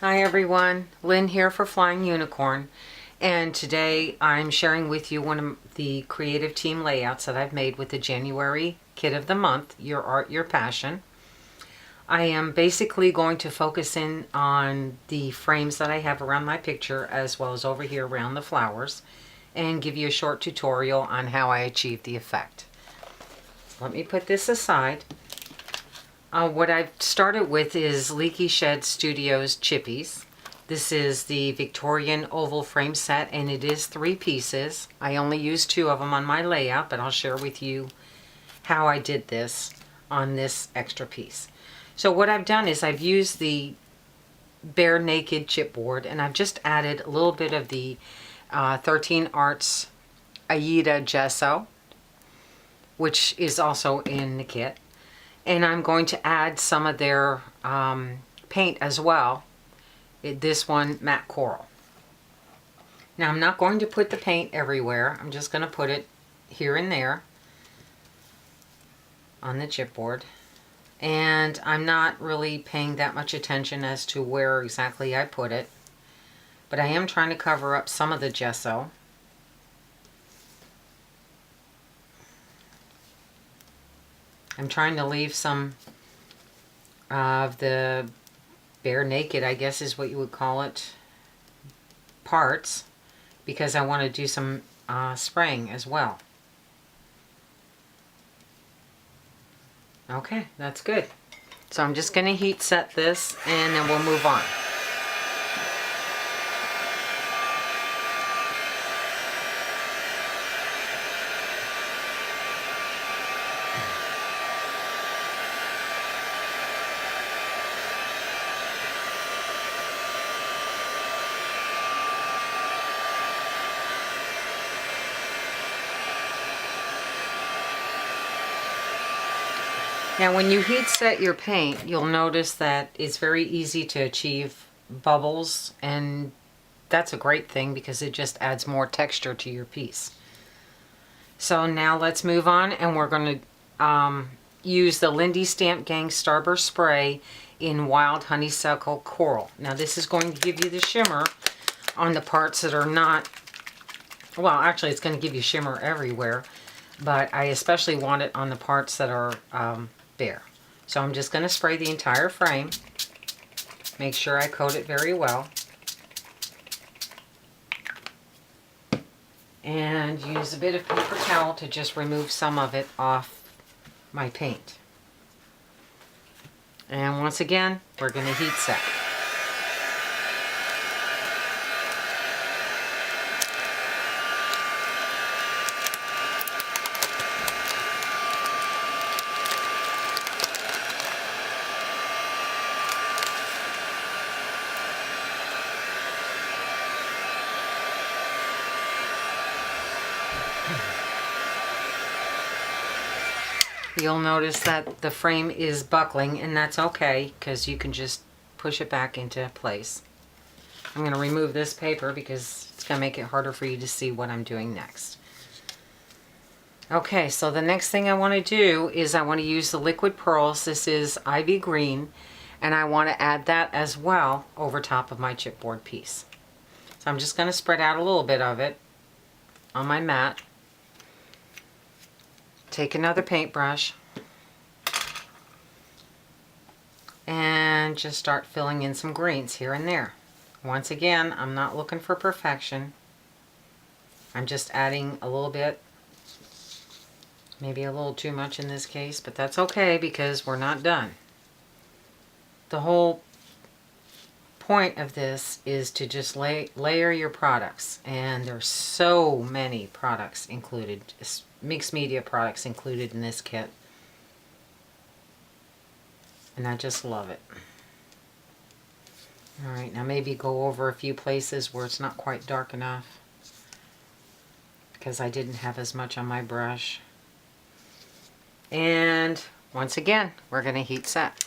Hi everyone, Lynn here for Flying Unicorn, and today I'm sharing with you one of the creative team layouts that I've made with the January Kit of the Month, Your Art, Your Passion. I am basically going to focus in on the frames that I have around my picture as well as over here around the flowers and give you a short tutorial on how I achieve the effect. Let me put this aside. What I've started with is Leaky Shed Studios Chippies. This is the Victorian oval frame set, and it is 3 pieces. I only used 2 of them on my layout, but I'll share with you how I did this on this extra piece. So what I've done is I've used the bare naked chipboard, and I've just added a little bit of the 13 Arts Aida gesso, which is also in the kit. And I'm going to add some of their paint as well. This one, matte coral. Now I'm not going to put the paint everywhere. I'm just going to put it here and there on the chipboard. And I'm not really paying that much attention as to where exactly I put it. But I am trying to cover up some of the gesso. I'm trying to leave some of the bare naked, I guess is what you would call it, parts, because I want to do some spraying as well. Okay, that's good. So I'm just going to heat set this and then we'll move on. Now when you heat set your paint, you'll notice that it's very easy to achieve bubbles, and that's a great thing because it just adds more texture to your piece. So now let's move on, and we're going to use the Lindy Stamp Gang Starburst Spray in Wild Honeysuckle Coral. Now this is going to give you the shimmer on the parts that are not, well actually it's going to give you shimmer everywhere, but I especially want it on the parts that are bare. So I'm just going to spray the entire frame. Make sure I coat it very well. And use a bit of paper towel to just remove some of it off my paint. And once again, we're going to heat set. You'll notice that the frame is buckling, and that's okay because you can just push it back into place. I'm going to remove this paper because it's going to make it harder for you to see what I'm doing next. Okay, so the next thing I want to do is I want to use the liquid pearls. This is Ivy Green, and I want to add that as well over top of my chipboard piece. So I'm just going to spread out a little bit of it on my mat. Take another paintbrush and just start filling in some greens here and there. Once again, I'm not looking for perfection. I'm just adding a little bit, maybe a little too much in this case, but that's okay because we're not done. The whole point of this is to just layer your products, and there's so many products included, mixed media products included in this kit, and I just love it. Alright, now maybe go over a few places where it's not quite dark enough because I didn't have as much on my brush. And once again, we're going to heat set.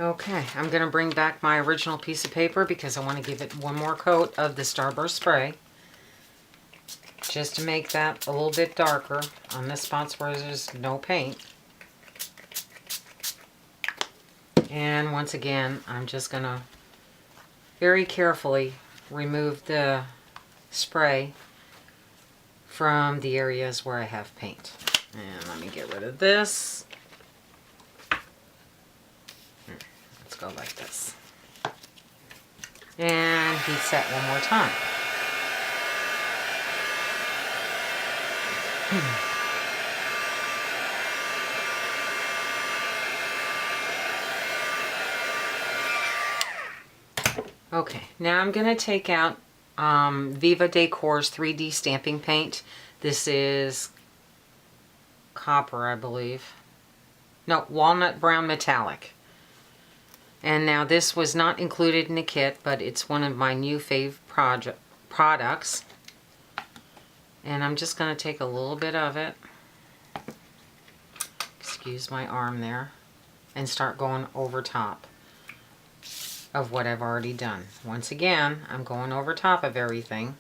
Okay, I'm going to bring back my original piece of paper because I want to give it one more coat of the Starburst spray, just to make that a little bit darker on the spots where there's no paint. And once again, I'm just going to very carefully remove the spray from the areas where I have paint. And let me get rid of this. Let's go like this. And heat set one more time. Okay, now I'm going to take out Viva Decor's 3D stamping paint. This is copper, I believe. No, walnut brown metallic. And now this was not included in the kit, but it's one of my new fave products. And I'm just going to take a little bit of it, excuse my arm there, and start going over top of what I've already done. Once again, I'm going over top of everything.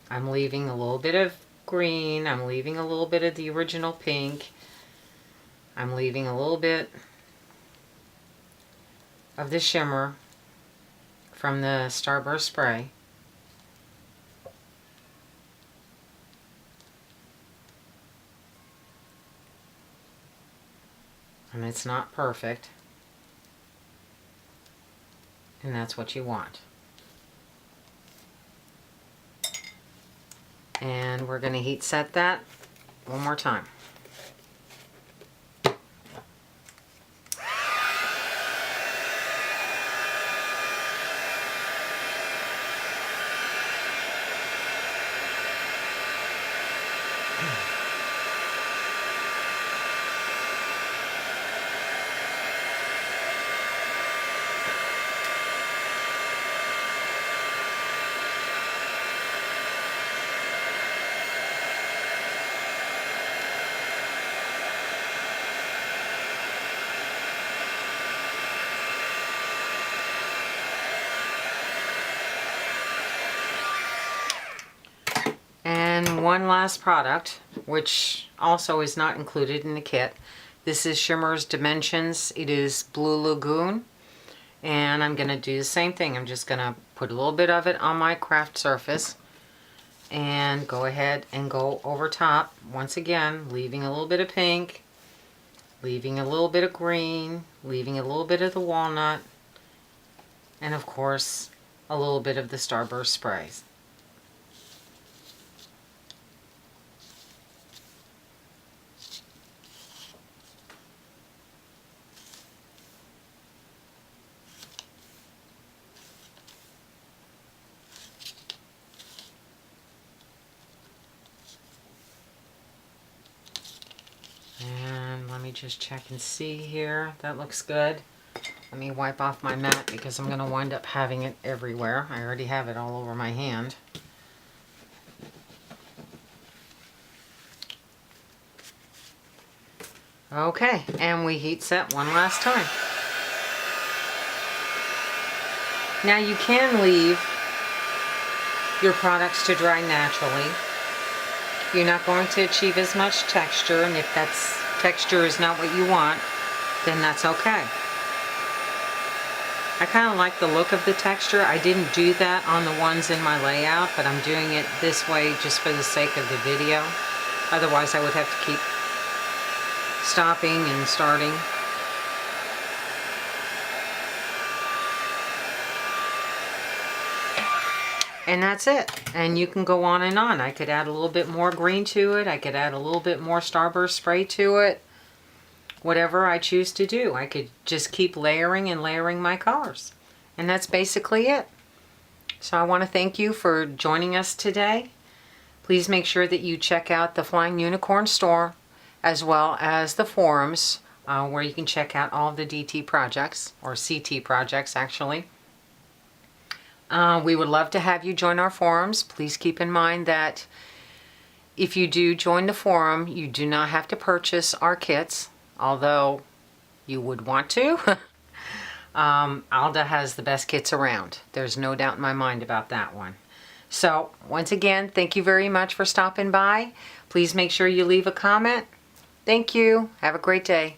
I'm leaving a little bit of green, I'm leaving a little bit of the original pink, I'm leaving a little bit of the shimmer from the Starburst spray. And it's not perfect. And that's what you want. And we're going to heat set that one more time. And one last product, which also is not included in the kit. This is Shimmer's Dimensions. It is Blue Lagoon. And I'm going to do the same thing. I'm just going to put a little bit of it on my craft surface and go ahead and go over top. Once again, leaving a little bit of pink, leaving a little bit of green, leaving a little bit of the walnut, and of course, a little bit of the Starburst sprays. And let me just check and see here. That looks good. Let me wipe off my mat because I'm going to wind up having it everywhere. I already have it all over my hand. Okay, and we heat set one last time. Now you can leave your products to dry naturally. You're not going to achieve as much texture, and if that's texture is not what you want, then that's okay. I kind of like the look of the texture. I didn't do that on the ones in my layout, but I'm doing it this way just for the sake of the video. Otherwise I would have to keep stopping and starting. And that's it. And you can go on and on. I could add a little bit more green to it. I could add a little bit more Starburst spray to it. Whatever I choose to do. I could just keep layering and layering my colors. And that's basically it. So I want to thank you for joining us today. Please make sure that you check out the Flying Unicorn store as well as the forums where you can check out all of the DT projects, or CT projects actually. We would love to have you join our forums. Please keep in mind that if you do join the forum, you do not have to purchase our kits, although you would want to. Alda has the best kits around. There's no doubt in my mind about that one. So once again, thank you very much for stopping by. Please make sure you leave a comment. Thank you. Have a great day.